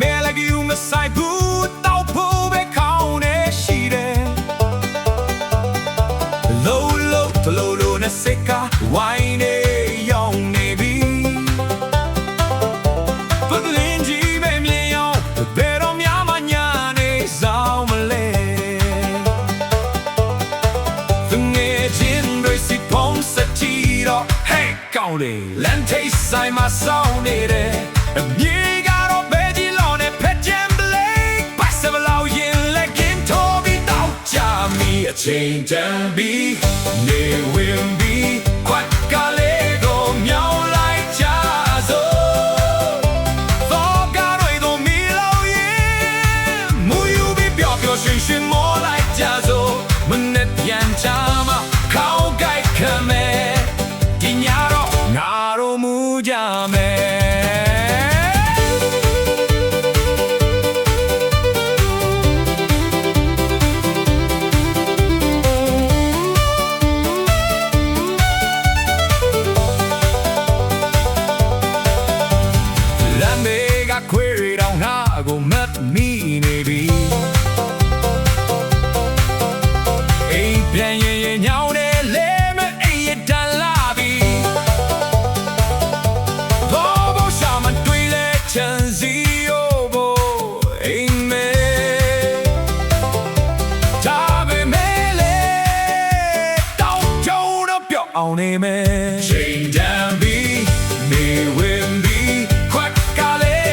မဲလကီဦးမဆိုင်ဘူးတောက်ဖို့ပဲခေါင်းနေရှိတယ်လိုလိုတလိုလိုနဲ့စိတ်ကဝိုင်းနေရောင်နေပြီပကလင်းကြီးပဲမြင်အောင်ဘယ်တော့မှမညာနေဆောင်မလဲသူငယ်ချင်းတွေစီဖုံးစတီတော့ Hey ကောင်းလေလမ်းထိပ်ဆိုင်မှာစောင်းနေတယ်အမြေကတော့ဘယ်ကြီးလောနဲ့ဖက်ချင်ပလိတ်ပတ်စမလောက်ရင်လက်ကင်းထိုးပြီးတောက်ကြမိအချိန်တန်ပြီးနေဝင်ပြီးခွက်ကလေးကိုမြောင်းလိုက်ကြစို့သောကတွေတို့မီလို့ရင်မူယူပြီးပျော်ပျော်ရွှင်ရွှင်မောလိုက်ကြစို့မနဲ့ပြန်ချမှာခေါင်းကိုက်ခမဲဒီညတော့ငါတို့မူကြမယ်ခွေတောင်ငါကိုမတ်မိနေပြီအိမ်ပြန်ရင်ညောင်းနေလေမအိမ်ရတန်လာပြီဘောဘောရှာမတွေ့လေချန်စီယိုဘောအိမ်မဲဒါပဲမဲလေတောင်းကြုံတော့ပြောင်းအောင်နေမယ်ချိန်တန်ပြီးနေဝင်ပြီးခွက်ကလေး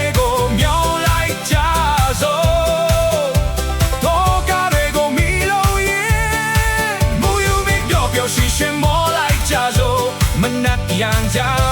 မနက်ပြန်ကြ